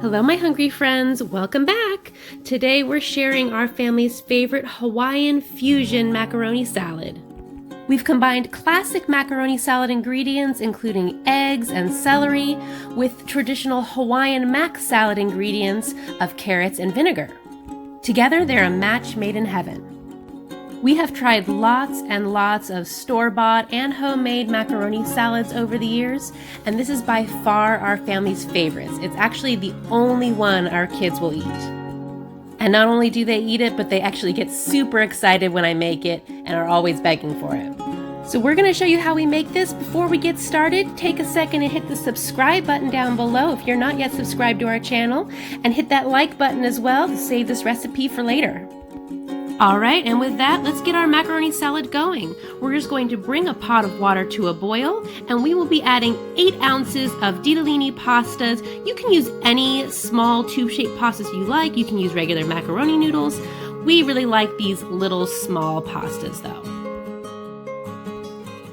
Hello, my hungry friends. Welcome back. Today we're sharing our family's favorite Hawaiian fusion macaroni salad. We've combined classic macaroni salad ingredients, including eggs and celery, with traditional Hawaiian mac salad ingredients of carrots and vinegar. Together, they're a match made in heaven. We have tried lots and lots of store-bought and homemade macaroni salads over the years, and this is by far our family's favorites. It's actually the only one our kids will eat. And not only do they eat it, but they actually get super excited when I make it and are always begging for it. So we're going to show you how we make this. Before we get started, take a second and hit the subscribe button down below if you're not yet subscribed to our channel, and hit that like button as well to save this recipe for later. Alright, and with that, let's get our macaroni salad going. We're just going to bring a pot of water to a boil, and we will be adding 8 ounces of ditalini pastas. You can use any small tube-shaped pastas you like. You can use regular macaroni noodles. We really like these little small pastas though.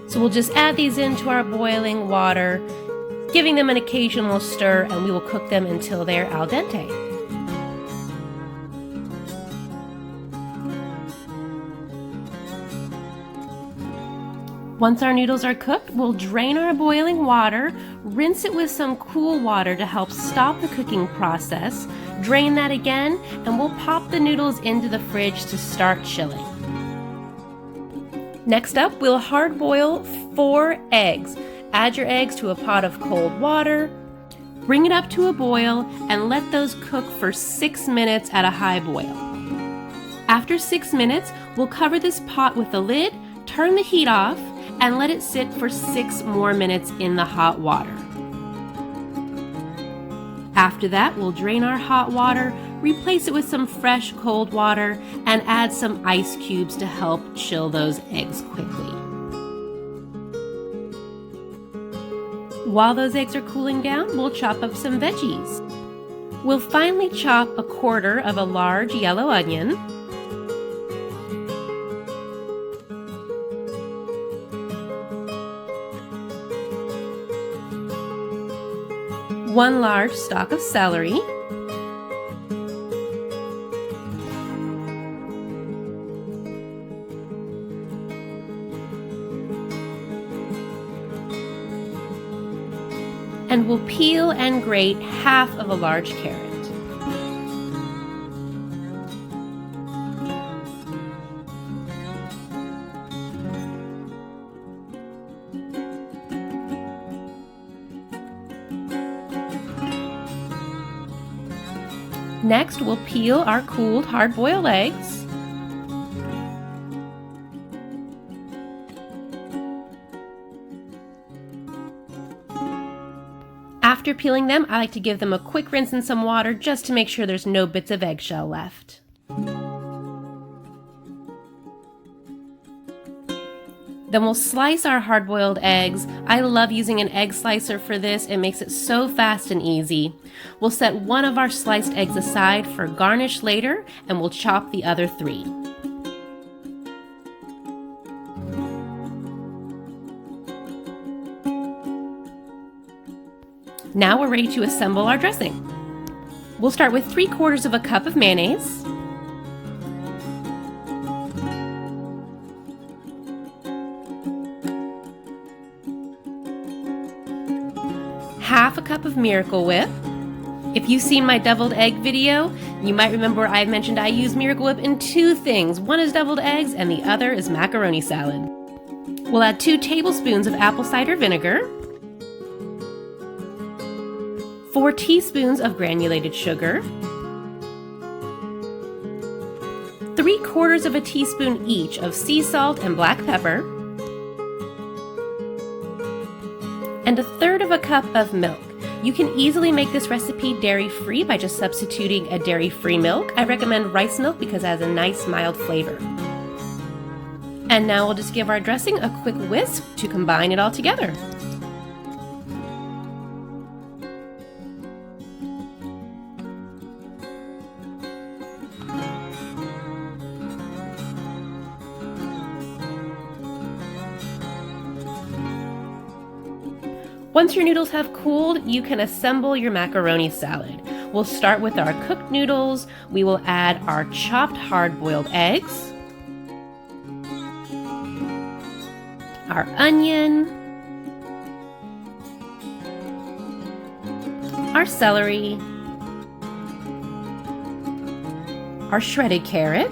So we'll just add these into our boiling water, giving them an occasional stir, and we will cook them until they're al dente. Once our noodles are cooked, we'll drain our boiling water, rinse it with some cool water to help stop the cooking process, drain that again, and we'll pop the noodles into the fridge to start chilling. Next up, we'll hard boil 4 eggs. Add your eggs to a pot of cold water, bring it up to a boil, and let those cook for 6 minutes at a high boil. After 6 minutes, we'll cover this pot with the lid, turn the heat off, and let it sit for 6 more minutes in the hot water. After that, we'll drain our hot water, replace it with some fresh cold water, and add some ice cubes to help chill those eggs quickly. While those eggs are cooling down, we'll chop up some veggies. We'll finely chop a quarter of a large yellow onion, 1 large stalk of celery, and we'll peel and grate half of a large carrot. Next, we'll peel our cooled hard-boiled eggs. After peeling them, I like to give them a quick rinse in some water just to make sure there's no bits of eggshell left. Then we'll slice our hard-boiled eggs. I love using an egg slicer for this. It makes it so fast and easy. We'll set one of our sliced eggs aside for garnish later, and we'll chop the other 3. Now we're ready to assemble our dressing. We'll start with 3/4 cup of mayonnaise, half a cup of Miracle Whip. If you've seen my deviled egg video, you might remember I mentioned I use Miracle Whip in 2 things. One is deviled eggs and the other is macaroni salad. We'll add 2 tablespoons of apple cider vinegar, 4 teaspoons of granulated sugar, 3/4 teaspoon each of sea salt and black pepper, and 1/3 cup of milk. You can easily make this recipe dairy-free by just substituting a dairy-free milk. I recommend rice milk because it has a nice mild flavor. And now we'll just give our dressing a quick whisk to combine it all together. Once your noodles have cooled, you can assemble your macaroni salad. We'll start with our cooked noodles. We will add our chopped hard-boiled eggs, our onion, our celery, our shredded carrot,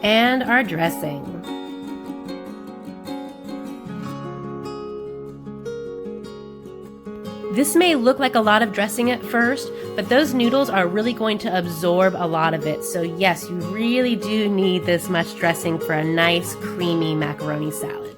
and our dressing. This may look like a lot of dressing at first, but those noodles are really going to absorb a lot of it. So yes, you really do need this much dressing for a nice creamy macaroni salad.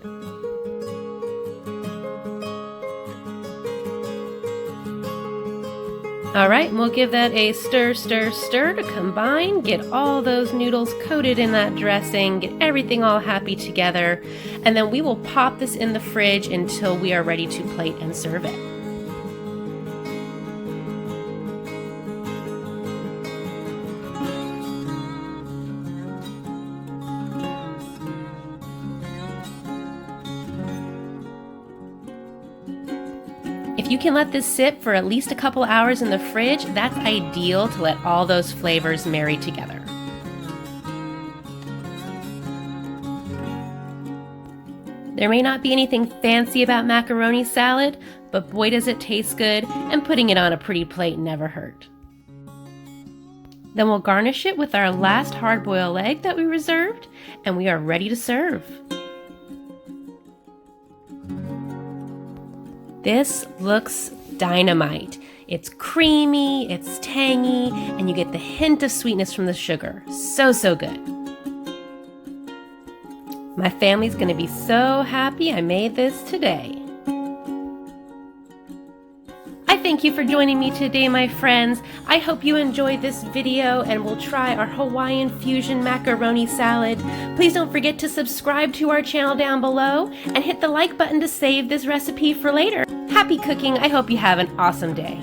All right, we'll give that a stir, stir, stir to combine, get all those noodles coated in that dressing, get everything all happy together, and then we will pop this in the fridge until we are ready to plate and serve it. If you can let this sit for at least a couple hours in the fridge, that's ideal to let all those flavors marry together. There may not be anything fancy about macaroni salad, but boy does it taste good, and putting it on a pretty plate never hurt. Then we'll garnish it with our last hard-boiled egg that we reserved, and we are ready to serve. This looks dynamite. It's creamy, it's tangy, and you get the hint of sweetness from the sugar. So, so good. My family's gonna be so happy I made this today. I thank you for joining me today, my friends. I hope you enjoyed this video and will try our Hawaiian fusion macaroni salad. Please don't forget to subscribe to our channel down below and hit the like button to save this recipe for later. Happy cooking. I hope you have an awesome day.